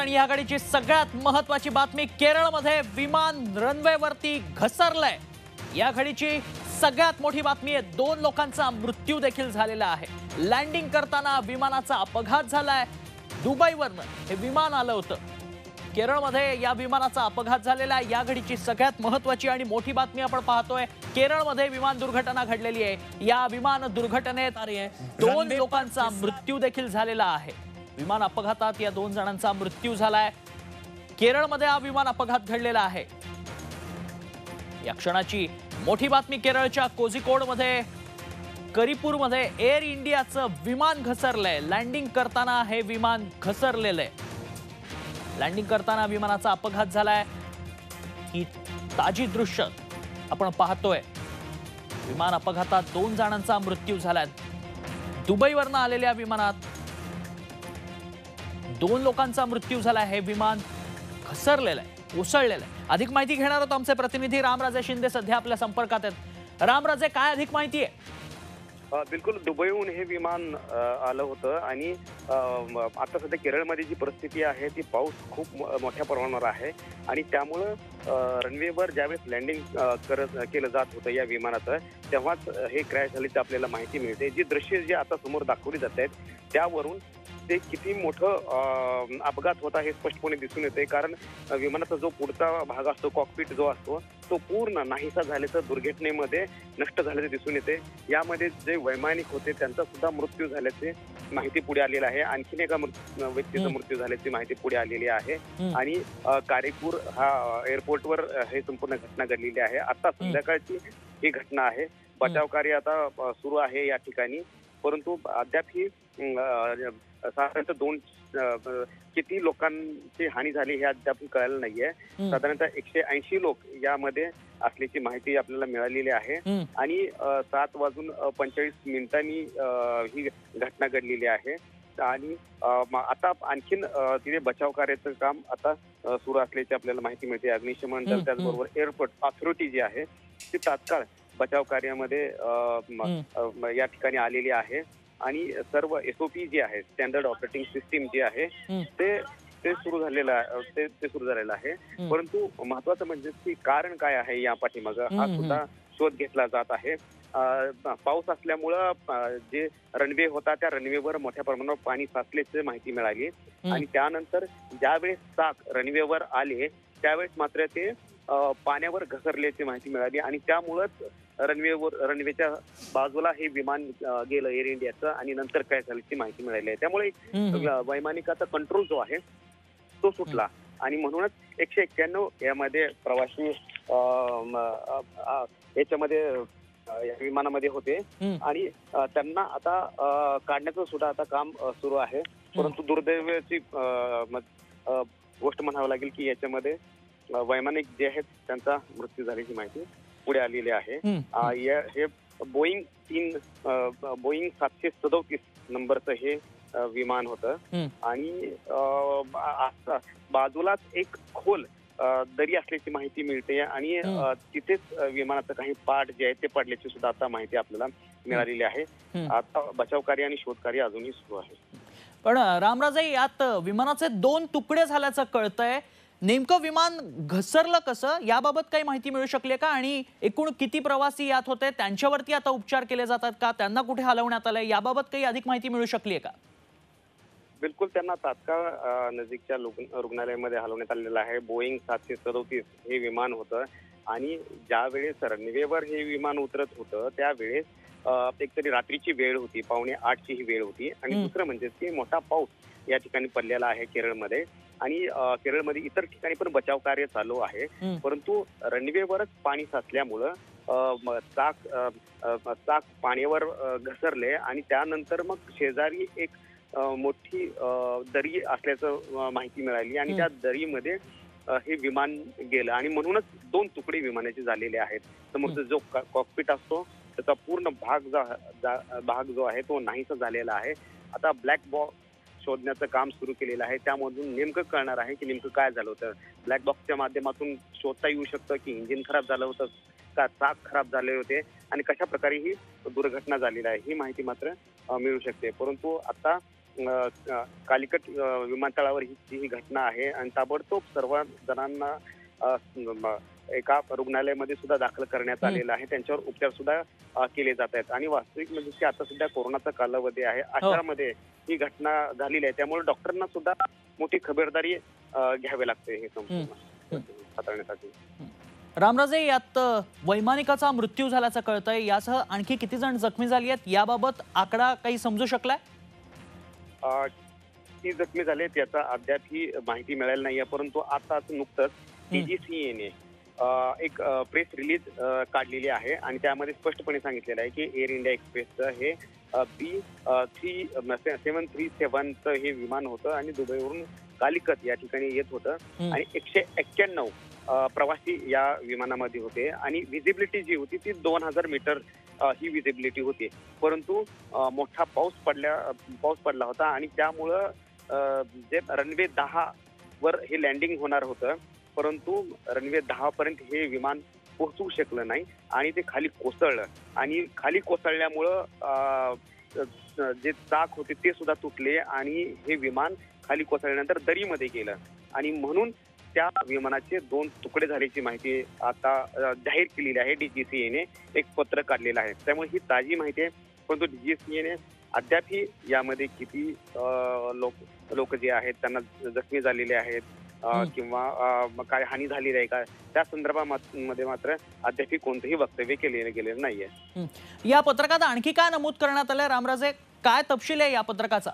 आणि या घडीची सगळ्यात महत्त्वाची बातमी, केरळमध्ये विमान रनवेवरती घसरलंय। या घडीची सगळ्यात मोठी बातमी आहे, 2 लोकांचा मृत्यू देखील झालेला आहे। लँडिंग करताना विमानाचा अपघात झालाय। दुबईवरून हे विमान आलं होतं, केरळमध्ये या विमानाचा अपघात झालेला आहे। या घडीची सगळ्यात महत्त्वाची आणि मोठी बातमी आपण पाहतोय, केरळमध्ये विमान दुर्घटना घडलेली आहे। या विमान दुर्घटनेत 2 लोकांचा मृत्यू देखील झालेला आहे। विमान अपघातात या 2 जणांचा मृत्यू झालाय। केरळमध्ये हा विमान अपघात घडलेला आहे। या क्षणाची मोठी बातमी, केरळच्या कोझिकोडमध्ये करिपूरमध्ये एअर इंडियाचं विमान घसरलंय। लँडिंग करताना हे विमान घसरलेलं आहे। लँडिंग करताना विमानाचा अपघात झालाय। ही ताजी दृश्य आपण पाहतोय। विमान अपघातात 2 जणांचा मृत्यू झालाय। दुबईवरून आलेल्या विमानात 2 लोकांचा मृत्यू झाला। हे विमान घसरलेलं आहे, कोसळलेलं आहे। अधिक माहिती घेणार आहोत, आमचे प्रतिनिधी रामराजे शिंदे सध्या आपल्या संपर्कात आहेत। रामराजे, काय अधिक माहिती आहे? बिलकुल, दुबईहून हे विमान आलं होतं आणि आता सध्या केरळमध्ये जी परिस्थिती आहे ती पाऊस खूप मोठ्या प्रमाणावर आहे आणि त्यामुळं रनवेवर ज्यावेळेस लँडिंग केलं जात होतं या विमानाचं, तेव्हाच हे क्रॅश झाल्याची आपल्याला माहिती मिळते। जी दृश्य जे आता समोर दाखवली जात आहेत त्यावरून ते किती मोठं अपघात होता हे स्पष्टपणे दिसून येते। कारण विमानाचा जो पुढचा भाग असतो, कॉकपिट जो असतो, तो पूर्ण नाहीसा झाल्याचं दुर्घटनेमध्ये नष्ट झाल्याचे दिसून येते। यामध्ये जे वैमानिक होते त्यांचा सुद्धा मृत्यू झाल्याची माहिती पुढे आलेली आहे। आणखीन एका व्यक्तीचा मृत्यू झाल्याची माहिती पुढे आलेली आहे आणि कारेपूर हा एअरपोर्टवर हे संपूर्ण घटना घडलेली आहे। आता संध्याकाळची ही घटना आहे। बचाव कार्य आता सुरू आहे या ठिकाणी, परंतु अद्याप ही साधारणतः 2 किती लोकांची हानी झाली हे अद्याप कळायला नाहीये। साधारणतः 180 लोक यामध्ये असल्याची माहिती आपल्याला मिळालेली आहे आणि 7:45 ही घटना घडलेली आहे आणि आता आणखीन तिथे बचाव कार्याचं काम आता सुरू असल्याची आपल्याला माहिती मिळते। अग्निशमन दल त्याचबरोबर एअरपोर्ट अथॉरिटी जी आहे ती तात्काळ बचाव कार्यामध्ये या ठिकाणी आलेली आहे आणि सर्व SOP जी आहे, स्टँडर्ड ऑपरेटिंग सिस्टीम जी आहे ते सुरू झालेलं आहे। परंतु महत्वाचं म्हणजे की कारण काय आहे या पाठीमागं हा सुद्धा शोध घेतला जात आहे। पाऊस असल्यामुळं जे रनवे होता त्या रनवेवर मोठ्या प्रमाणावर पाणी साचल्याची माहिती मिळाली आणि त्यानंतर ज्यावेळेस चाक रनवेवर आले त्यावेळेस मात्र ते पाण्यावर घसरल्याची माहिती मिळाली आणि त्यामुळंच रनवेच्या बाजूला हे विमान गेलं एअर इंडियाचं आणि नंतर काय झाल्याची माहिती मिळाली आहे। त्यामुळे वैमानिकाचा कंट्रोल जो आहे तो सुटला आणि म्हणूनच 191 यामध्ये प्रवासी याच्यामध्ये या विमानामध्ये होते आणि त्यांना आता काढण्याचं सुद्धा आता काम सुरू आहे। परंतु दुर्दैवाची गोष्ट म्हणावं लागेल की याच्यामध्ये वैमानिक जे आहेत त्यांचा मृत्यू झाल्याची माहिती पुढे आलेली आहे। हे बोईंग 737 नंबरचं हे विमान होतं आणि बाजूलाच एक खोल दरी असल्याची माहिती मिळते आणि तिथेच विमानाचं काही पार्ट जे आहे ते पडल्याची सुद्धा आता माहिती आपल्याला मिळालेली आहे। आता बचाव कार्य आणि शोध कार्य अजूनही सुरू आहे। पण रामराजे, यात विमानाचे 2 तुकडे झाल्याचं कळतंय। नेमकं विमान घसरलं कसं, याबाबत काही माहिती मिळू शकली का? आणि एकूण किती प्रवासी यात होते, त्यांच्यावरती आता उपचार केले जातात का? त्यांना कुठे हलवण्यात आलंय, याबाबत काही अधिक माहिती मिळू शकली का? बिलकुल, त्यांना तात्काळ नजीकच्या रुग्णालयामध्ये हलवण्यात आलेलं आहे। बोईंग 737 हे विमान होतं आणि ज्या वेळेस रनवेवर हे विमान उतरत होतं त्यावेळेस एकतरी रात्रीची वेळ होती, 7:45ची ही वेळ होती आणि दुसरं म्हणजे की मोठा पाऊस या ठिकाणी पडलेला आहे केरळमध्ये आणि केरळमध्ये इतर ठिकाणी पण बचाव कार्य चालू आहे। परंतु रनवेवरच पाणी साचल्यामुळं चाक पाण्यावर घसरले आणि त्यानंतर मग शेजारी एक मोठी दरी असल्याचं माहिती मिळाली आणि त्या दरीमध्ये हे विमान गेलं आणि म्हणूनच 2 तुकडे विमानाचे झालेले आहेत। समोरचा जो कॉकपिट असतो त्याचा पूर्ण भाग जो आहे तो नाहीसा झालेला आहे। आता ब्लॅक बॉक्स शोधण्याचं काम सुरू केलेलं आहे, त्यामधून नेमकं कळणार आहे की नेमकं काय झालं होतं। ब्लॅक बॉक्सच्या माध्यमातून शोधता येऊ शकतं की इंजिन खराब झालं होतं का, चाक खराब झाले होते आणि कशा प्रकारे ही दुर्घटना झालेली आहे ही माहिती मात्र मिळू शकते। परंतु आता कालिकट विमानतळावर ही घटना आहे आणि ताबडतोब सर्व जणांना एका रुग्णालयामध्ये सुद्धा दाखल करण्यात आलेलं आहे. त्यांच्यावर उपचार सुद्धा केले जात आहेत आणि वास्तविक म्हणजे की आता सध्या कोरोनाचा कालावधी आहे, अशामध्ये ही घटना झालेली आहे. त्यामुळे डॉक्टरांना सुद्धा मोठी खबरदारी घ्यावी लागते हे संपूर्ण हाताळण्यासाठी. रामराजे, यात वैमानिकाचा मृत्यू झाल्याचं कळतंय. यासह आणखी किती जण जखमी झाली आहेत याबाबत आकडा काही समजू शकलाय? ती जखमी झाले याचा अद्याप ही माहिती मिळाली नाहीये, परंतु आताच नुकतंच DGCA ने एक प्रेस रिलीज काढलेली आहे आणि त्यामध्ये स्पष्टपणे सांगितलेलं आहे की एअर इंडिया एक्सप्रेसचं हे B737चं हे विमान होतं आणि दुबईवरून कालिकत या ठिकाणी येत होतं आणि 191 प्रवासी या विमानामध्ये होते आणि व्हिजिबिलिटी जी होती ती 2000 मीटर ही व्हिजिबिलिटी होती. परंतु मोठा पाऊस पडला होता आणि त्यामुळं जे रनवे 10 वर हे लँडिंग होणार होतं, परंतु रनवे 10 पर्यंत हे विमान पोहोचू शकलं नाही आणि ते खाली कोसळलं आणि खाली कोसळल्यामुळं जे चाक होते ते सुद्धा तुटले आणि हे विमान खाली कोसळल्यानंतर दरीमध्ये गेलं आणि म्हणून त्या विमानाचे 2 तुकडे झाल्याची माहिती आता जाहीर केलेली आहे. DGCA ने एक पत्र काढलेलं आहे. त्यामुळे ही ताजी माहिती आहे, परंतु DGCA ने अद्यापही यामध्ये किती लोक जे आहेत त्यांना जखमी झालेले आहेत किंवा काय हानी झालेली आहे का, त्या संदर्भामध्ये मात्र अद्याप कोणतंही वक्तव्य केलेलं गेलेलं नाहीये. या पत्रकात आणखी काय नमूद करण्यात आलंय रामराजे? काय तपशील आहे या पत्रकाचा?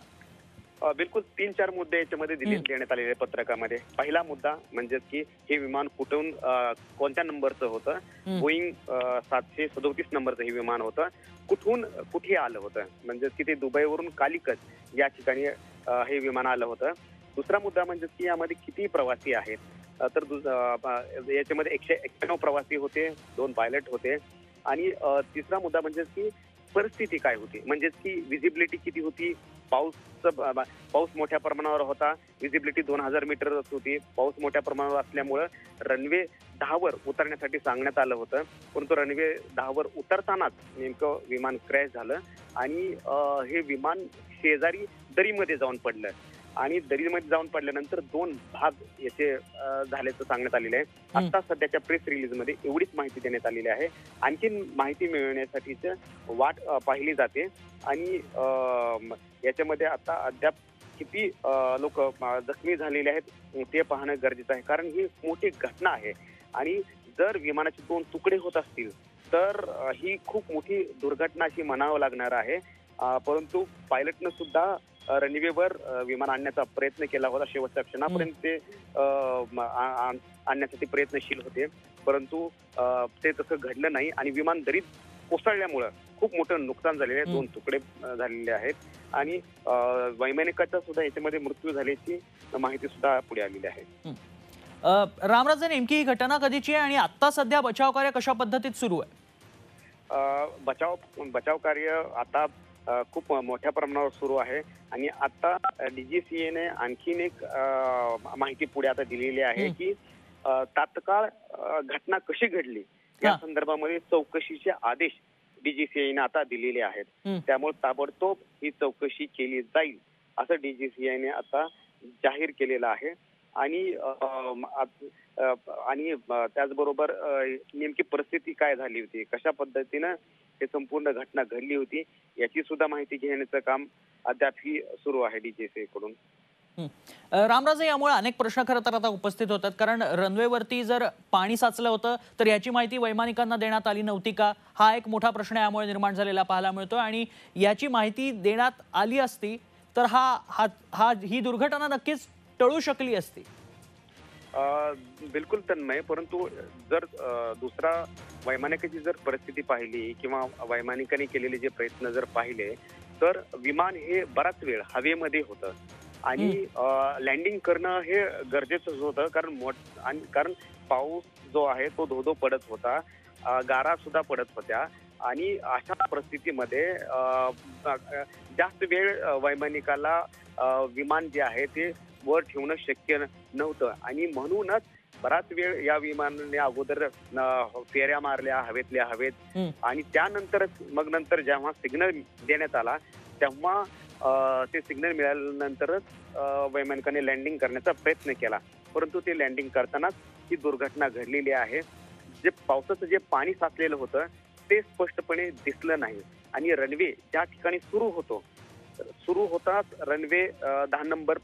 बिलकुल 3-4 मुद्दे याच्यामध्ये देण्यात आलेले पत्रकामध्ये. पहिला मुद्दा म्हणजे की हे विमान कुठून कोणत्या नंबरचं होतं. बोईंग 737 नंबरचं हे विमान होतं. कुठे आलं होतं, म्हणजे की ते दुबईवरून कालिकत या ठिकाणी हे विमान आलं होतं. दुसरा मुद्दा म्हणजे की यामध्ये किती प्रवासी आहेत, तर याच्यामध्ये 191 प्रवासी होते, 2 पायलट होते आणि तिसरा मुद्दा म्हणजे की परिस्थिती काय होती, म्हणजे की व्हिजिबिलिटी किती होती. पाऊस मोठ्या प्रमाणावर होता, व्हिजिबिलिटी 2000 मीटर होती. पाऊस मोठ्या प्रमाणावर असल्यामुळं रनवे 10 वर उतरण्यासाठी सांगण्यात आलं होतं, परंतु रनवे 10 वर उतरतानाच नेमकं विमान क्रॅश झालं आणि हे विमान शेजारी दरीमध्ये जाऊन पडलं आणि दरीमध्ये जाऊन पडल्यानंतर 2 भाग याचे झाल्याचं सांगण्यात आलेलं आहे. आता सध्याच्या प्रेस रिलीजमध्ये एवढीच माहिती देण्यात आलेली आहे. आणखी माहिती मिळवण्यासाठीच वाट पाहिली जाते आणि याच्यामध्ये आता अद्याप किती लोक जखमी झालेले आहेत ते पाहणं गरजेचं आहे, कारण ही मोठी घटना आहे आणि जर विमानाचे 2 तुकडे होत असतील तर ही खूप मोठी दुर्घटना अशी म्हणावं लागणार आहे. परंतु पायलटनं सुद्धा रनवेवर विमान आणण्याचा प्रयत्न केला होता. शेवटच्या क्षणापर्यंत ते आणण्यासाठी प्रयत्नशील होते, परंतु ते तसं घडलं नाही आणि विमान दरीत कोसळल्यामुळं खूप मोठं नुकसान झालेलं आहे. 2 तुकडे झालेले आहेत आणि वैमानिकाचा सुद्धा याच्यामध्ये मृत्यू झाल्याची माहिती सुद्धा पुढे आलेली आहे. रामराजे, नेमकी ही घटना कधीची आहे आणि आता सध्या बचाव कार्य कशा पद्धतीत सुरू आहे? बचाव कार्य आता खूप मोठ्या प्रमाणावर सुरू आहे आणि आता DGCA ने आणखीन एक माहिती पुढे आता दिलेली आहे की तात्काळ घटना कशी घडली या संदर्भामध्ये चौकशीचे आदेश DGCA ने आता दिलेले आहेत. त्यामुळे ताबडतोब ही चौकशी केली जाईल असं DGCA ने आता जाहीर केलेलं आहे आणि त्याचबरोबर नेमकी परिस्थिती काय झाली होती, कशा पद्धतीनं हे संपूर्ण घटना घडली होती याची सुद्धा माहिती घेण्याचं काम अद्यापही सुरू आहे DGCA कडून. रामराजे, यामुळे अनेक प्रश्न खरं तर आता उपस्थित होतात, कारण रनवेवरती जर पाणी साचलं होतं तर याची माहिती वैमानिकांना देण्यात आली नव्हती का, हा एक मोठा प्रश्न यामुळे निर्माण झालेला पाहायला मिळतो. आणि याची माहिती देण्यात आली असती तर ही दुर्घटना नक्कीच टळू शकली असती. बिलकुल तन्मय, परंतु जर दुसरा वैमानिकाची जर परिस्थिती पाहिली किंवा वैमानिकांनी केलेले जे प्रयत्न जर पाहिले तर विमान हे बराच वेळ हवेमध्ये होतं आणि लँडिंग करणं हे गरजेचंच होतं, कारण पाऊस जो आहे तो धो-धो पडत होता, गारा सुद्धा पडत होत्या आणि अशा परिस्थितीमध्ये जास्त वेळ वैमानिकाला विमान जे आहे ते वर ठेवणं शक्य नव्हतं आणि म्हणूनच बराच वेळ या विमानाने अगोदर फेऱ्या मारल्या हवेत आणि त्यानंतर नंतर जेव्हा सिग्नल देण्यात आला तेव्हा ते सिग्नल मिळाल्यानंतरच वैमानिकाने लँडिंग करण्याचा प्रयत्न केला, परंतु ते लँडिंग करतानाच ही दुर्घटना घडलेली आहे. जे पावसाचं जे पाणी साचलेलं होतं ते स्पष्टपणे दिसलं नाही आणि रनवे ज्या ठिकाणी सुरू होताच रनवे 10 नंबर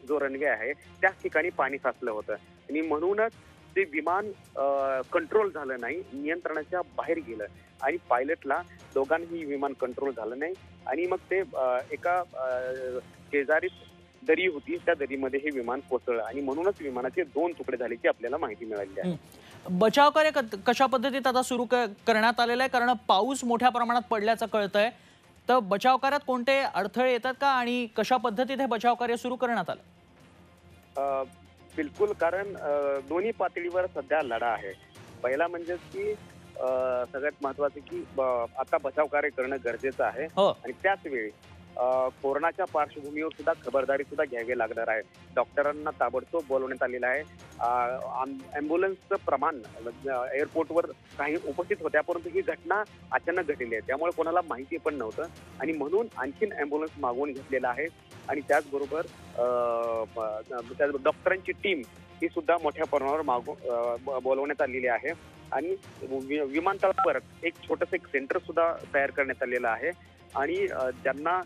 जो रनवे आहे त्याच ठिकाणी पाणी साचलं होतं आणि म्हणूनच ते विमान कंट्रोल झालं नाही, नियंत्रणाच्या बाहेर गेलं आणि पायलटला दोघांही विमान कंट्रोल झालं नाही आणि मग ते एका शेजारी दरी होती, त्या दरीमध्ये हे विमान कोसळलं आणि म्हणूनच विमानाचे 2 तुकडे झाल्याची आपल्याला माहिती मिळाली आहे. बचाव कार्य कशा पद्धतीत आता सुरू करण्यात आलेलं आहे, कारण पाऊस मोठ्या प्रमाणात पडल्याचं कळतंय, तर बचाव कार्यात कोणते अडथळे येतात का आणि कशा पद्धतीत हे बचाव कार्य सुरू करण्यात आलं? बिलकुल, कारण दोन्ही पातळीवर सध्या लढा आहे. पहिला म्हणजे की सगळ्यात महत्वाचं की आता बचाव कार्य करणं गरजेचं आहे आणि त्याच वेळी कोरोनाच्या पार्श्वभूमीवर सुद्धा खबरदारी सुद्धा घ्यावी लागणार आहे. डॉक्टरांना ताबडतोब बोलवण्यात आलेलं आहे. अँब्युलन्सचं प्रमाण एअरपोर्टवर काही उपस्थित होत्या, परंतु ही घटना अचानक घडलेली आहे, त्यामुळे कोणाला माहिती पण नव्हतं आणि म्हणून आणखीन अँब्युलन्स मागवून घेतलेला आहे आणि त्याचबरोबर डॉक्टरांची टीम ही सुद्धा मोठ्या प्रमाणावर बोलवण्यात आलेली आहे आणि विमानतळावर एक छोटंसं एक सेंटर सुद्धा तयार करण्यात आलेलं आहे आणि ज्यांना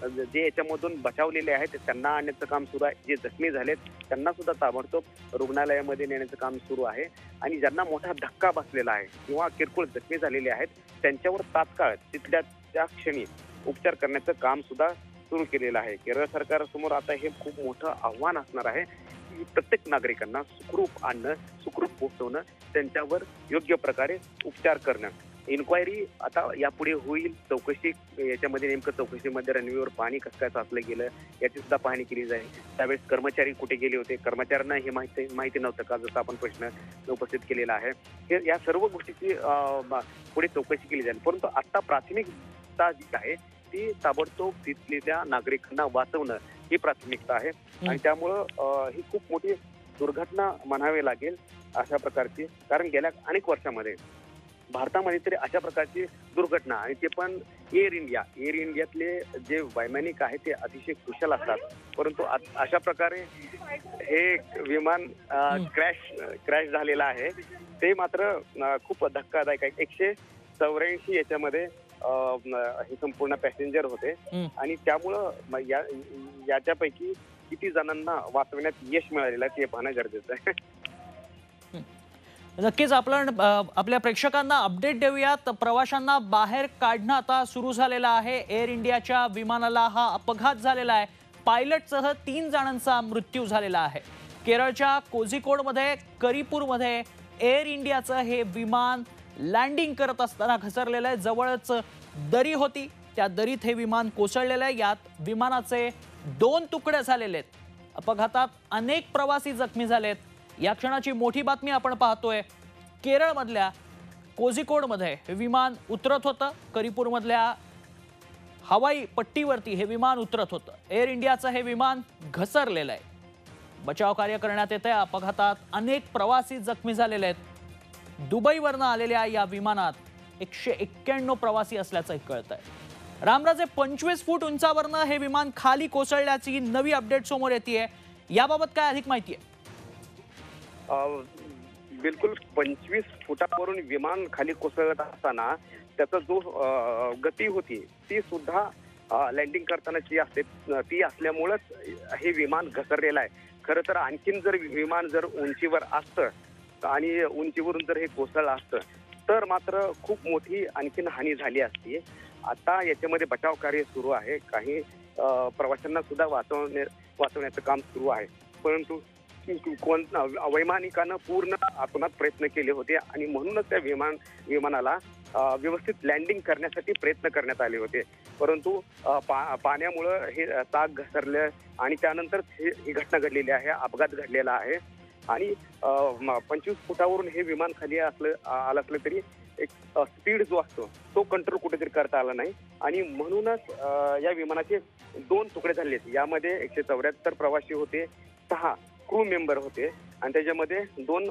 जे याच्यामधून बचावलेले आहेत त्यांना आणण्याचं काम सुरू आहे. जे जखमी झालेत त्यांना सुद्धा ताबडतोब रुग्णालयामध्ये नेण्याचं काम सुरू आहे आणि ज्यांना मोठा धक्का बसलेला आहे किंवा किरकोळ जखमी झालेले आहेत त्यांच्यावर तात्काळ तिथल्या त्या क्षणी उपचार करण्याचं काम सुद्धा सुरू केलेलं आहे. केरळ सरकारसमोर आता हे खूप मोठं आव्हान असणार आहे की प्रत्येक नागरिकांना सुखरूप आणणं, सुखरूप पोहोचवणं, त्यांच्यावर योग्य प्रकारे उपचार करणं. इन्क्वायरी आता यापुढे होईल, चौकशी याच्यामध्ये नेमकं चौकशीमध्ये रनवेवर पाणी कसं काय साचलं गेलं याची सुद्धा पाहणी केली जाईल. त्यावेळेस कर्मचारी कुठे गेले होते, कर्मचाऱ्यांना हे माहिती नव्हतं का, जसं आपण प्रश्न उपस्थित केलेला आहे. हे या सर्व गोष्टीची पुढे चौकशी केली जाईल. परंतु आता प्राथमिकता जी आहे ती ताबडतोब तिथल्या नागरिकांना वाचवणं ही प्राथमिकता आहे आणि त्यामुळं ही खूप मोठी दुर्घटना म्हणावी लागेल अशा प्रकारची, कारण गेल्या अनेक वर्षामध्ये भारतामध्ये तरी अशा प्रकारची दुर्घटना आणि ते पण एअर इंडियातले जे वैमानिक आहेत ते अतिशय कुशल असतात, परंतु अशा प्रकारे हे विमान क्रॅश झालेलं आहे ते मात्र खूप धक्कादायक आहे. 184 याच्यामध्ये हे संपूर्ण पॅसेंजर होते आणि त्यामुळं याच्यापैकी किती जणांना वाचवण्यात यश मिळालेलं आहे ते पाहणं गरजेचं आहे. नक्कीच आपण आपल्या प्रेक्षकांना अपडेट देऊयात. प्रवाशांना बाहेर काढणं आता सुरू झालेलं आहे. एअर इंडियाच्या विमानाला हा अपघात झालेला आहे. पायलटसह 3 जणांचा मृत्यू झालेला आहे. केरळच्या कोझिकोडमध्ये करिपूरमध्ये एअर इंडियाचं हे विमान लँडिंग करत असताना घसरलेलं आहे. जवळच दरी होती, त्या दरीत हे विमान कोसळलेलं आहे. यात विमानाचे 2 तुकडे झालेले आहेत. अपघातात अनेक प्रवासी जखमी झालेत. या क्षणाची मोठी बातमी आपण पाहतोय. केरळमधल्या कोझिकोडमध्ये हे विमान उतरत होतं. करिपूरमधल्या हवाई पट्टीवरती हे विमान उतरत होतं. एअर इंडियाचं हे विमान घसरलेलं आहे. बचाव कार्य करण्यात येतंय. अपघातात अनेक प्रवासी जखमी झालेले आहेत. दुबईवरनं आलेल्या या विमानात 191 प्रवासी असल्याचं कळतंय. रामराजे, 25 फूट उंचावरनं हे विमान खाली कोसळल्याची नवी अपडेट समोर येतेय. याबाबत काय अधिक माहिती आहे? बिलकुल, 25 फुटावरून विमान खाली कोसळत असताना त्याचा जो गती होती ती सुद्धा लँडिंग करतानाची असते, ती असल्यामुळेच हे विमान घसरलेलं आहे. खरं तर आणखीन जर विमान जर उंचीवर असतं आणि उंचीवरून जर हे कोसळलं असतं तर मात्र खूप मोठी आणखीन हानी झाली असती. आता याच्यामध्ये बचाव कार्य सुरू आहे. काही प्रवाशांना सुद्धा वाचवण्याचं काम सुरू आहे, परंतु वैमानिकानं पूर्ण आत्मनात प्रयत्न केले होते आणि म्हणूनच त्या विमानाला व्यवस्थित लँडिंग करण्यासाठी प्रयत्न करण्यात आले होते, परंतु पाण्यामुळं हे चाक घसरलं आणि त्यानंतर ही घटना घडलेली आहे, अपघात घडलेला आहे. आणि 25 फुटावरून हे विमान खाली आलं असलं तरी एक स्पीड जो असतो तो कंट्रोल कुठेतरी करता आला नाही आणि म्हणूनच या विमानाचे 2 तुकडे झाले. यामध्ये 174 प्रवासी होते, 6 क्रू मेंबर होते आणि त्याच्यामध्ये 2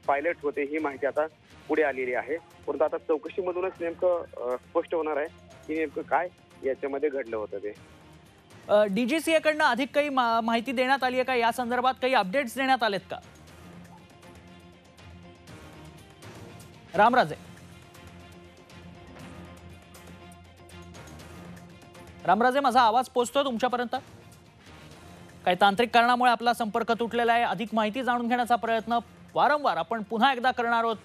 पायलट होते. ही माहिती आता पुढे आलेली आहे, परंतु आता चौकशीमधूनच नेमकं स्पष्ट होणार आहे की नेमकं काय याच्यामध्ये घडलं होतं ते. DGCA कडनं अधिक काही माहिती देण्यात आली आहे का, या संदर्भात काही अपडेट्स देण्यात आलेत का? रामराजे रामराजे माझा आवाज पोहोचतोय तुमच्यापर्यंत? काही तांत्रिक कारणामुळे आपला संपर्क तुटलेला आहे. अधिक माहिती जाणून घेण्याचा प्रयत्न वारंवार आपण पुन्हा एकदा करणार आहोत.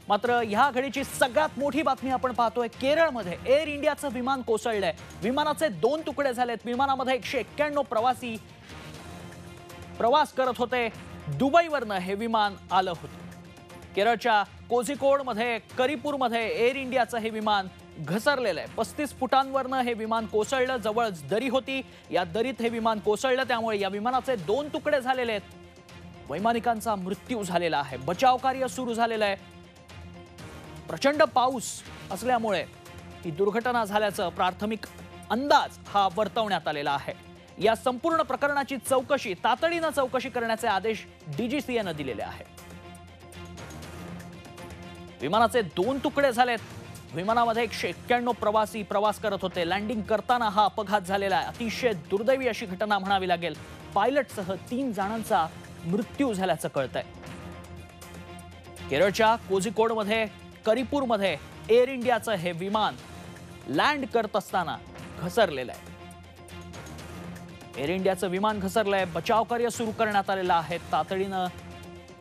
मात्र ह्या घडीची सगळ्यात मोठी बातमी आपण पाहतोय. केरळमध्ये एअर इंडियाचं विमान कोसळलंय. विमानाचे 2 तुकडे झालेत. विमानामध्ये 191 प्रवासी प्रवास करत होते. दुबईवरनं हे विमान आलं होतं. केरळच्या कोझिकोडमध्ये करिपूरमध्ये एअर इंडियाचं हे विमान घसरलेलं आहे. 35 फुटांवरनं हे विमान कोसळलं. जवळच दरी होती. या दरीत हे विमान कोसळलं. त्यामुळे या विमानाचे 2 तुकडे झालेले आहेत. वैमानिकांचा मृत्यू झालेला आहे. बचाव कार्य सुरू झालेलं आहे. प्रचंड पाऊस असल्यामुळे ही दुर्घटना झाल्याचं प्राथमिक अंदाज हा वर्तवण्यात आलेला आहे. या संपूर्ण प्रकरणाची चौकशी तातडीनं चौकशी करण्याचे आदेश DGCAनं दिलेले आहेत. विमानाचे 2 तुकडे झालेत. विमानामध्ये 191 प्रवासी प्रवास करत होते. लँडिंग करताना हा अपघात झालेला आहे. अतिशय दुर्दैवी अशी घटना म्हणावी लागेल. पायलटसह 3 जणांचा मृत्यू झाल्याचं कळतंय. केरळच्या कोझिकोडमध्ये करिपूरमध्ये एअर इंडियाचं हे विमान लँड करत असताना घसरलेलं आहे. एअर इंडियाचं विमान घसरलंय. बचाव कार्य सुरू करण्यात आलेलं आहे. तातडीनं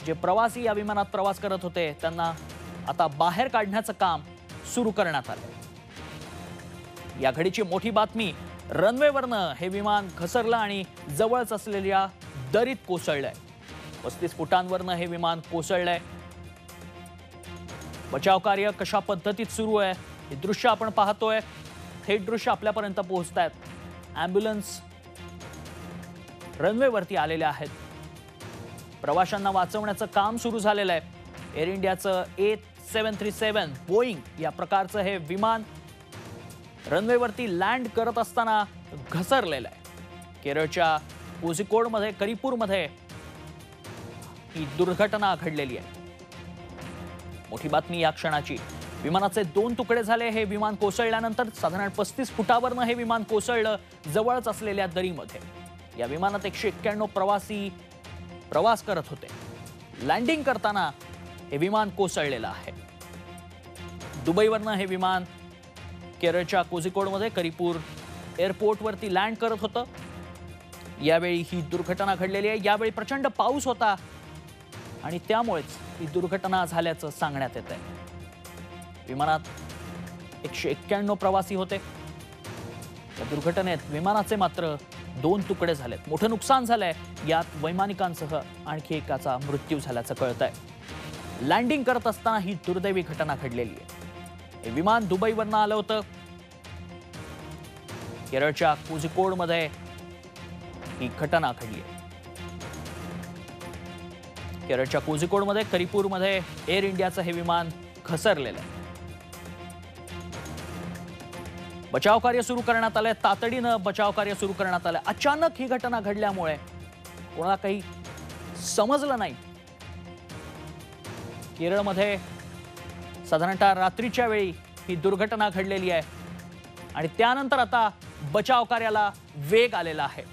जे प्रवासी या विमानात प्रवास करत होते त्यांना आता बाहेर काढण्याचं काम सुरू करण्यात आलंय. या घडीची मोठी बातमी, रनवेवरनं हे विमान घसरलं आणि जवळच असलेल्या दरीत कोसळलंय. 35 फुटांवरनं हे विमान कोसळलंय. बचाव कार्य कशा पद्धतीत सुरू आहे हे दृश्य आपण पाहतोय. थेट दृश्य आपल्यापर्यंत पोहोचतायत. ॲम्ब्युलन्स रनवेवरती आलेल्या आहेत. प्रवाशांना वाचवण्याचं काम सुरू झालेलं आहे. एअर इंडियाचं A737 बोईंग या प्रकारचं हे विमान रनवेवरती लँड करत असताना घसरलेलं आहे. केरळच्या कोझिकोडमध्ये करिपूरमध्ये ही दुर्घटना घडलेली आहे. मोठी बातमी या क्षणाची. विमानाचे 2 तुकडे झाले. हे विमान कोसळल्यानंतर साधारण 35 फुटावरनं हे विमान कोसळलं जवळच असलेल्या दरीमध्ये. या विमानात 191 प्रवासी प्रवास करत होते. लँडिंग करताना हे विमान कोसळलेलं आहे. दुबईवरनं हे विमान केरळच्या कोझिकोडमध्ये करिपूर एअरपोर्टवरती लँड करत होतं. यावेळी ही दुर्घटना घडलेली आहे. यावेळी प्रचंड पाऊस होता आणि त्यामुळेच ही दुर्घटना झाल्याचं सांगण्यात येत आहे. विमानात 191 प्रवासी होते. या दुर्घटनेत विमानाचे मात्र 2 तुकडे झालेत. मोठं नुकसान झालंय. यात वैमानिकांसह आणखी एकाचा मृत्यू झाल्याचं कळतंय. लँडिंग करत असताना ही दुर्दैवी घटना घडलेली आहे. हे विमान दुबईवरनं आलं होतं. केरळच्या कोझिकोडमध्ये ही घटना घडली आहे. केरळच्या कोझिकोडमध्ये करिपूरमध्ये एअर इंडियाचं हे विमान घसरलेलं आहे. बचाव कार्य सुरू करण्यात आलंय. तातडीनं बचाव कार्य सुरू करण्यात आलंय. अचानक ही घटना घडल्यामुळे कोणाला काही समजलं नाही. केरळमध्ये साधारणतः रात्रीच्या वेळी ही दुर्घटना घडलेली आहे आणि त्यानंतर आता बचाव कार्याला वेग आलेला आहे.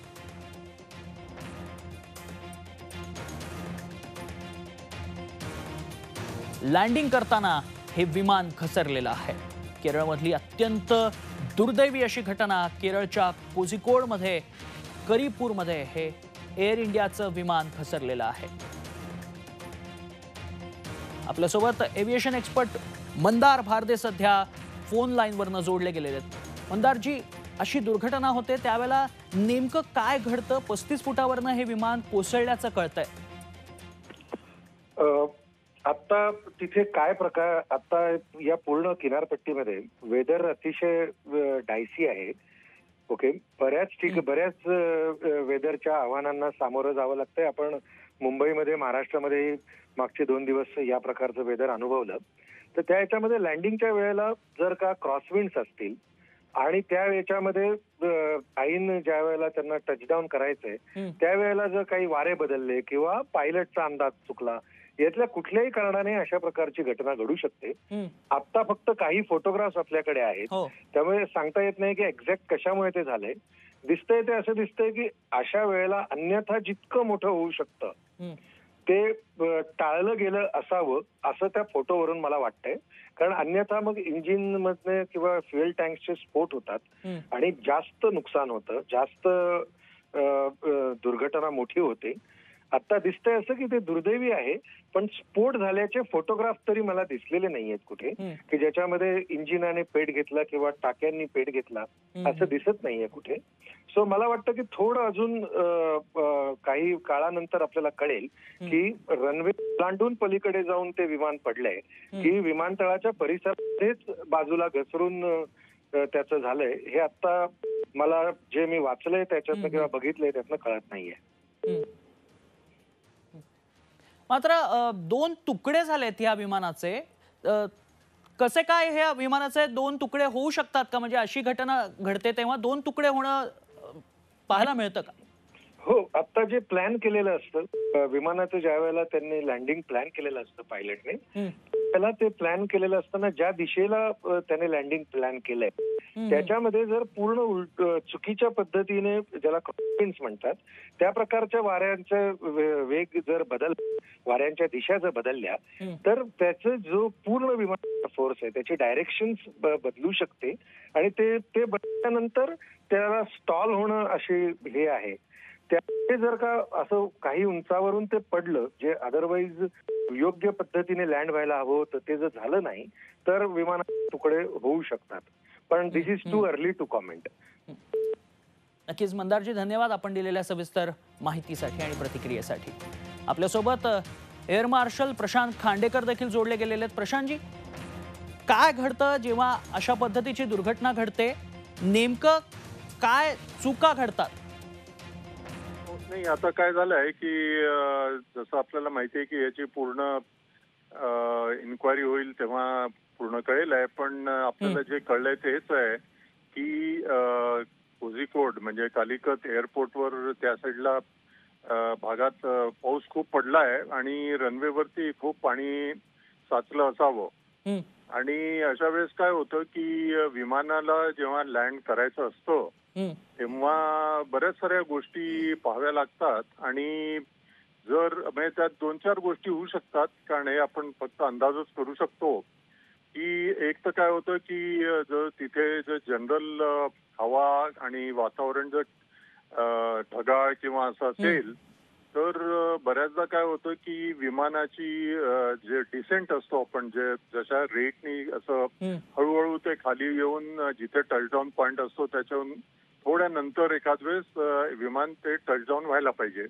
लँडिंग करताना हे विमान घसरलेलं आहे. केरळमधली अत्यंत दुर्दैवी अशी घटना. केरळच्या कोझिकोडमध्ये करिपूरमध्ये हे एअर इंडियाचं विमान घसरलेलं आहे. आपल्यासोबत एव्हिएशन एक्सपर्ट मंदार भारदे सध्या फोन लाईनवरनं जोडले गेलेले आहेत. मंदारजी, अशी दुर्घटना होते त्यावेळेला नेमकं काय घडतं? 35 फुटावरनं हे विमान कोसळल्याचं कळतंय. आता तिथे काय प्रकार, आता या पूर्ण किनारपट्टीमध्ये वेदर अतिशय डायसी आहे. ओके, बऱ्याच वेदरच्या आव्हानांना सामोरं जावं लागतंय. आपण मुंबईमध्ये, महाराष्ट्रामध्ये मागचे 2 दिवस या प्रकारचं वेदर अनुभवलं. तर त्या याच्यामध्ये लँडिंगच्या वेळेला जर का क्रॉसविंड्स असतील आणि त्या याच्यामध्ये ऐन ज्या वेळेला त्यांना टचडाऊन करायचंय त्यावेळेला जर काही वारे बदलले किंवा पायलटचा अंदाज चुकला यातल्या कुठल्याही कारणाने अशा प्रकारची घटना घडू शकते. आता फक्त काही फोटोग्राफ्स आपल्याकडे आहेत, हो. त्यामुळे सांगता येत नाही की एक्झॅक्ट कशामुळे ते झालंय. दिसतंय ते असं दिसतंय की अशा वेळेला अन्यथा जितकं मोठं होऊ शकतं ते टाळलं गेलं असावं असं त्या फोटोवरून मला वाटतंय. कारण अन्यथा मग इंजिन मधले किंवा फ्युएल टँक्सचे स्फोट होतात आणि जास्त नुकसान होतं, जास्त दुर्घटना मोठी होते. आता दिसतंय असं की ते दुर्दैवी आहे, पण स्फोट झाल्याचे फोटोग्राफ तरी मला दिसलेले नाहीयेत कुठे की ज्याच्यामध्ये इंजिनाने पेट घेतला किंवा टाक्यांनी पेट घेतला, असं दिसत नाहीये कुठे. सो मला वाटतं की थोडं अजून काही काळानंतर आपल्याला कळेल की रनवे ओलांडून पलीकडे जाऊन ते विमान पडलंय की विमानतळाच्या परिसरातच बाजूला घसरून त्याचं झालंय. हे आता मला जे मी वाचलंय त्याच्यातनं किंवा बघितलंय त्यातनं कळत नाहीये. मात्र 2 तुकडे झालेत या विमानाचे. कसे काय ह्या विमानाचे 2 तुकडे होऊ शकतात का? म्हणजे अशी घटना घडते तेव्हा 2 तुकडे होणं पाहायला मिळतं का? हो, आता जे प्लॅन केलेलं असतं विमानाचं, ज्या वेळेला त्यांनी लँडिंग प्लॅन केलेलं असतं पायलटने, त्याला ते प्लॅन केलेलं असताना ज्या दिशेला त्याने लँडिंग प्लॅन केलंय त्याच्यामध्ये जर पूर्ण चुकीच्या पद्धतीने, ज्याला क्रॉसविंड्स म्हणतात, त्या प्रकारच्या वाऱ्यांचा वेग जर वाऱ्यांच्या दिशा जर बदलल्या तर त्याचं जो पूर्ण विमान फोर्स आहे त्याची डायरेक्शन बदलू शकते आणि ते बदलल्यानंतर त्याला स्टॉल होणं अशी हे आहे. त्यामुळे जर का असं काही उंचावरून ते पडलं जे अदरवाईज योग्य पद्धतीने लँड व्हायला हवं होतं, ते जर झालं नाही तर विमानाचे तुकडे होऊ शकतात. पण this is too early to comment. नक्कीच मंदारजी, धन्यवाद आपण दिलेल्या सविस्तर माहितीसाठी आणि प्रतिक्रियेसाठी. आपल्यासोबत एअर मार्शल प्रशांत खांडेकर देखील जोडले गेलेले आहेत. प्रशांतजी, काय घडतं जेव्हा अशा पद्धतीची दुर्घटना घडते? नेमकं काय चुका घडतात? नाही, आता काय झालंय की जसं आपल्याला माहिती आहे की याची पूर्ण इन्क्वायरी होईल तेव्हा पूर्ण कळेल आहे. पण आपल्याला जे कळलंय ते हेच आहे की कोझिकोड म्हणजे कालिकत एअरपोर्टवर त्या साईडला भागात पाऊस खूप पडलाय आणि रनवेवरती खूप पाणी साचलं असावं. आणि अशा वेळेस काय होतं की विमानाला जेव्हा लँड करायचं असतं तेव्हा बऱ्याच साऱ्या गोष्टी पाहाव्या लागतात आणि जर म्हणजे त्यात 2-4 गोष्टी होऊ शकतात. कारण हे आपण फक्त अंदाजच करू शकतो की एक तर काय होतं की जर तिथे जर जनरल हवा आणि वातावरण जर ढगाळ किंवा असं असेल तर बऱ्याचदा काय होतं की विमानाची जे डिसेंट असतो आपण जे जशा रेटनी असं हळूहळू ते खाली येऊन जिथे टचडाऊन पॉइंट असतो त्याच्याहून थोड्या नंतर एखाद वेळेस विमान ते टचडाऊन व्हायला पाहिजे.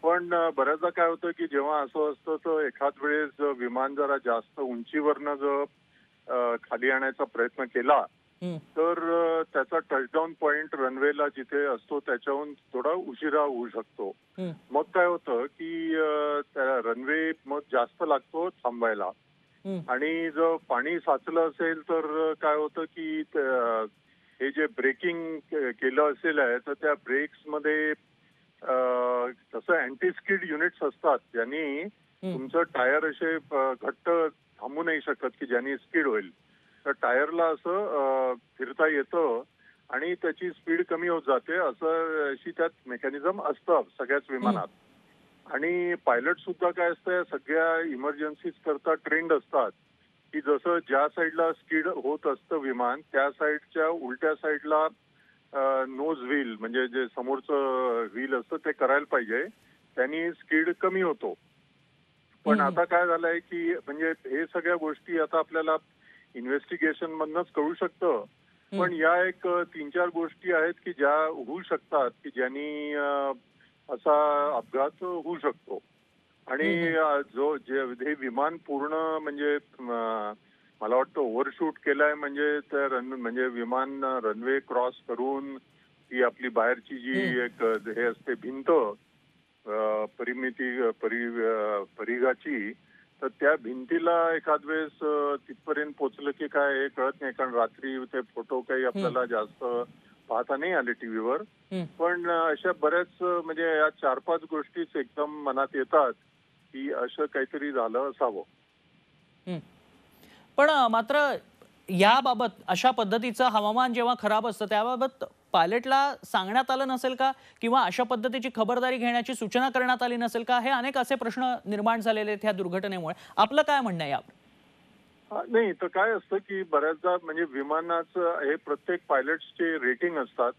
पण बऱ्याचदा काय होतं की जेव्हा असं असतं तर एखाद वेळेस विमान जरा जास्त उंचीवरनं जर खाली आणायचा प्रयत्न केला तर त्याचा टचडाऊन पॉइंट रनवेला जिथे असतो त्याच्याहून थोडा उशिरा होऊ शकतो. मग काय होतं की त्या रनवे मग जास्त लागतो थांबायला आणि जर पाणी साचलं असेल तर काय होतं की हे जे ब्रेकिंग केलं असेल आहे तर त्या ब्रेक्स मध्ये तसं अँटी स्किड युनिट्स असतात ज्यांनी तुमचं टायर असे घट्ट थांबू नाही शकत की ज्यांनी स्किड होईल. तर टायरला असं फिरता येतं आणि त्याची स्पीड कमी होत जाते असं अशी त्यात मेकॅनिझम असतं सगळ्याच विमानात. आणि पायलट सुद्धा काय असतं सगळ्या इमर्जन्सीज करता ट्रेंड असतात की जसं ज्या साईडला स्किड होत असतं विमान त्या साईडच्या उलट्या साईडला नोज व्हील म्हणजे जे समोरचं व्हील असतं ते करायला पाहिजे, त्यांनी स्किड कमी होतो. पण आता काय झालंय की म्हणजे हे सगळ्या गोष्टी आता आपल्याला इन्व्हेस्टिगेशन मधनच कळू शकतं. पण या एक 3-4 गोष्टी आहेत की ज्या होऊ शकतात की ज्यांनी असा अपघात होऊ शकतो. आणि जे विमान पूर्ण म्हणजे मला वाटतं ओव्हरशूट केलाय म्हणजे म्हणजे विमान रनवे क्रॉस करून ती आपली बाहेरची जी एक हे असते भिंत परिघाची तर त्या भिंतीला एखाद वेळेस तिथपर्यंत पोहोचलं की काय हे कळत नाही. कारण रात्री ते फोटो काही आपल्याला जास्त पाहता नाही आले टीव्हीवर. पण अशा बऱ्याच म्हणजे या 4-5 गोष्टीच एकदम मनात येतात की असं काहीतरी झालं असावं. पण मात्र याबाबत अशा पद्धतीचं हवामान जेव्हा खराब असतं त्याबाबत पायलटला सांगण्यात आलं नसेल का, किंवा अशा पद्धतीची खबरदारी घेण्याची सूचना करण्यात आली नसेल का? हे अनेक असे प्रश्न निर्माण झालेले आहेत ह्या दुर्घटनेमुळे. आपलं काय म्हणणं आहे यावर? नाही, तर काय असतं की बऱ्याचदा म्हणजे विमानाचं हे प्रत्येक पायलट्सचे रेटिंग असतात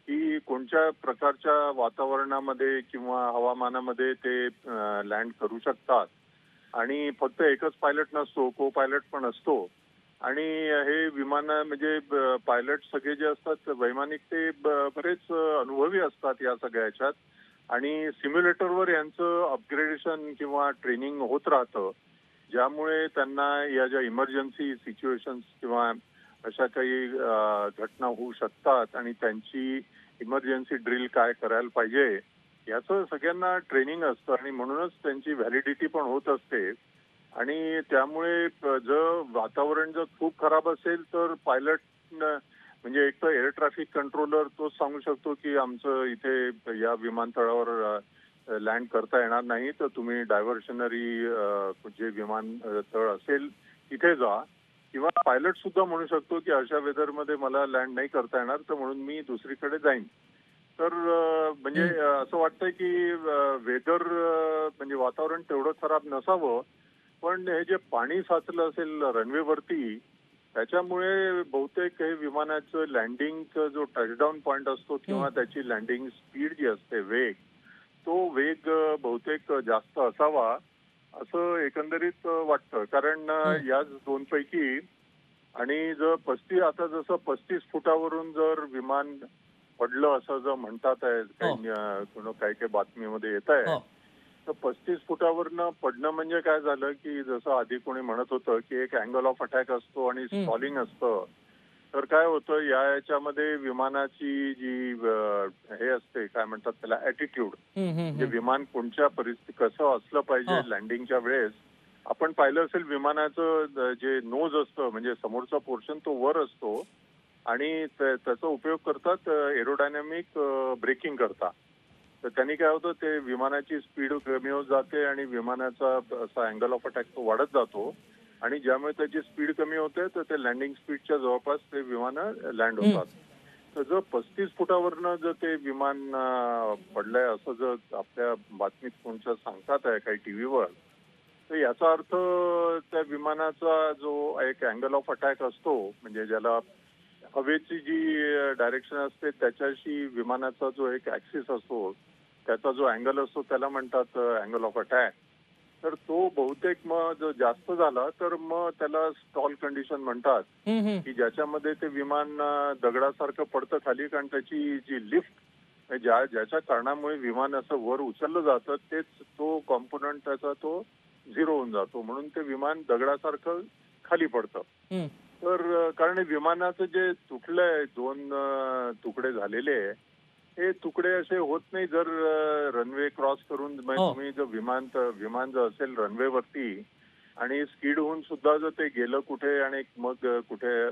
की कोणत्या प्रकारच्या वातावरणामध्ये किंवा हवामानामध्ये ते लँड करू शकतात. आणि फक्त एकच पायलट नसतो, को पायलट पण असतो. आणि हे विमान म्हणजे पायलट सगळे जे असतात वैमानिक ते बरेच अनुभवी असतात या सगळ्या ह्याच्यात. आणि सिम्युलेटरवर यांचं अपग्रेडेशन किंवा ट्रेनिंग होत राहतं, ज्यामुळे त्यांना या ज्या इमर्जन्सी सिच्युएशन्स किंवा अशा काही घटना होऊ शकतात आणि त्यांची इमर्जन्सी ड्रिल काय करायला पाहिजे याचं सगळ्यांना ट्रेनिंग असतं आणि म्हणूनच त्यांची व्हॅलिडिटी पण होत असते. आणि त्यामुळे जर वातावरण जर खूप खराब असेल तर पायलट म्हणजे एक तर एअर ट्रॅफिक कंट्रोलर तोच सांगू शकतो की आमचं इथे या विमानतळावर लँड करता येणार नाही, तर तुम्ही डायव्हर्शनरी जे विमानतळ असेल तिथे जा. किंवा पायलट सुद्धा म्हणू शकतो की अशा वेदरमध्ये मला लँड नाही करता येणार, तर म्हणून मी दुसरीकडे जाईन. तर म्हणजे असं वाटतंय की वेदर म्हणजे वातावरण तेवढं खराब नसावं, पण हे जे पाणी साचलं असेल रनवेवरती त्याच्यामुळे बहुतेक हे विमानाचं लँडिंगचा जो टचडाऊन पॉइंट असतो किंवा त्याची लँडिंग स्पीड जी असते वेग, तो वेग बहुतेक जास्त असावा असं एकंदरीत वाटतं. कारण याच दोनपैकी आणि जर आता जसं 35 फुटावरून जर विमान पडलं असं जर म्हणतात आहे काही बातमीमध्ये येत आहे, तर 35 फुटावरनं पडणं म्हणजे काय झालं की जसं आधी कोणी म्हणत होतं की एक अँगल ऑफ अटॅक असतो आणि स्टॉलिंग असतं. तर काय होतं याच्यामध्ये विमानाची जी हे असते काय म्हणतात त्याला ऍटिट्यूड, म्हणजे विमान कोणत्या परिस्थिती कसं असलं पाहिजे लँडिंगच्या वेळेस. आपण पाहिलं असेल विमानाचं जे नोज असतं म्हणजे समोरचा पोर्शन तो वर असतो आणि त्याचा उपयोग करतात एरोडायनामिक ब्रेकिंग करता. तर त्यांनी काय होतं ते विमानाची स्पीड कमी होत जाते आणि विमानाचा असा अँगल ऑफ अटॅक तो वाढत जातो आणि ज्यामुळे त्याची स्पीड कमी होते तर ते लँडिंग स्पीडच्या जवळपास ते विमानं लँड होतात. तर जर 35 फुटावरनं जर ते विमान पडलंय असं जर आपल्या बातमीत कोणत्या सांगतात आहे काही टीव्हीवर, तर याचा अर्थ त्या विमानाचा जो एक अँगल ऑफ अटॅक असतो म्हणजे ज्याला हवेची जी डायरेक्शन असते त्याच्याशी विमानाचा जो एक ऍक्सिस असतो त्याचा जो अँगल असतो त्याला म्हणतात अँगल ऑफ अटॅक. तर तो बहुतेक मग जर जास्त झाला तर मग त्याला स्टॉल कंडिशन म्हणतात की ज्याच्यामध्ये ते विमान दगडासारखं पडतं खाली, कारण त्याची जी लिफ्ट ज्याच्या कारणामुळे विमान असं वर उचललं जातं तेच तो कॉम्पोनंट त्याचा तो झिरो होऊन जातो, म्हणून ते विमान दगडासारखं खाली पडतं. तर कारण विमानाचं जे तुटलंय 2 तुकडे झालेले हे तुकडे असे होत नाही जर रनवे क्रॉस करून तुम्ही जर विमान जर असेल रनवेवरती आणि स्किड होऊन सुद्धा जर ते गेलं कुठे आणि मग कुठे,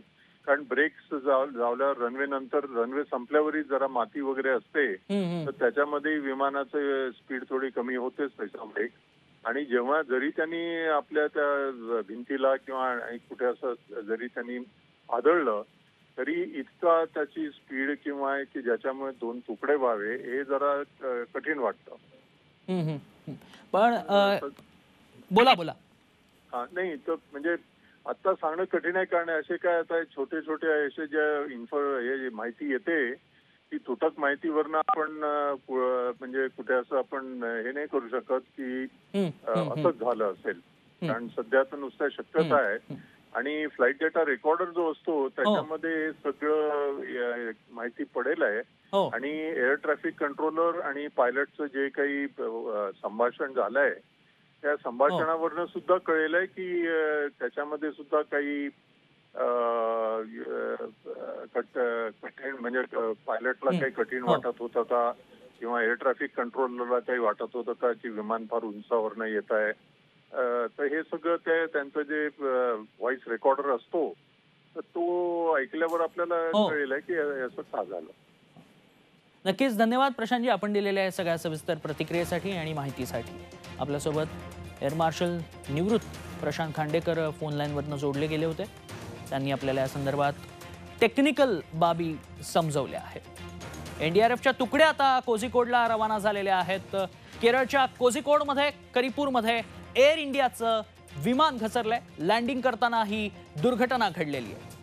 कारण ब्रेक्स जावल्यावर रनवे नंतर रनवे संपल्यावरही जरा माती वगैरे असते तर त्याच्यामध्ये विमानाचं स्पीड थोडी कमी होतेच त्याचा ब्रेक. आणि जेव्हा जरी त्यांनी आपल्या त्या भिंतीला किंवा कुठे असं जरी त्यांनी आदळलं तरी इतका त्याची स्पीड किंवा की ज्याच्यामुळे 2 तुकडे व्हावे हे जरा कठीण वाटतं. पण बोला. नाही तर म्हणजे आता सांगणं कठीण आहे, कारण असे काय आता छोटे छोटे असे जे माहिती येते ती तुटक माहितीवरनं आपण म्हणजे कुठे असं आपण हे नाही करू शकत की असंच झालं असेल, कारण सध्या तर नुसत्या शक्यता आहे. आणि फ्लाईट डेटा रेकॉर्डर जो असतो त्याच्यामध्ये सगळं माहिती पडेल आहे. आणि एअर ट्रॅफिक कंट्रोलर आणि पायलटचं जे काही संभाषण झालंय त्या संभाषणावरनं सुद्धा कळेल आहे की त्याच्यामध्ये सुद्धा काही कठीण म्हणजे पायलटला काही कठीण वाटत होतं का किंवा एअर ट्रॅफिक कंट्रोलरला काही वाटत होतं का की विमान फार उंचावरनं येत आहे. तर हे सगळं त्यांचं जे व्हॉइस रेकॉर्डर असतो तर तो ऐकल्यावर आपल्याला कळेल आहे की असं का झालं. नक्कीच धन्यवाद प्रशांतजी आपण दिलेल्या सगळ्या सविस्तर प्रतिक्रियेसाठी आणि माहितीसाठी. आपल्यासोबत एअर मार्शल निवृत्त प्रशांत खांडेकर फोन लाईनवरनं जोडले गेले होते. त्यांनी आपल्याला या संदर्भात टेक्निकल बाबी समजवल्या आहेत. एनडीआरएफच्या तुकड्या आता कोझिकोडला रवाना झालेल्या आहेत. केरळच्या कोझिकोडमध्ये करिपूरमध्ये एअर इंडियाचं विमान घसरलंय. लँडिंग करताना ही दुर्घटना घडलेली आहे.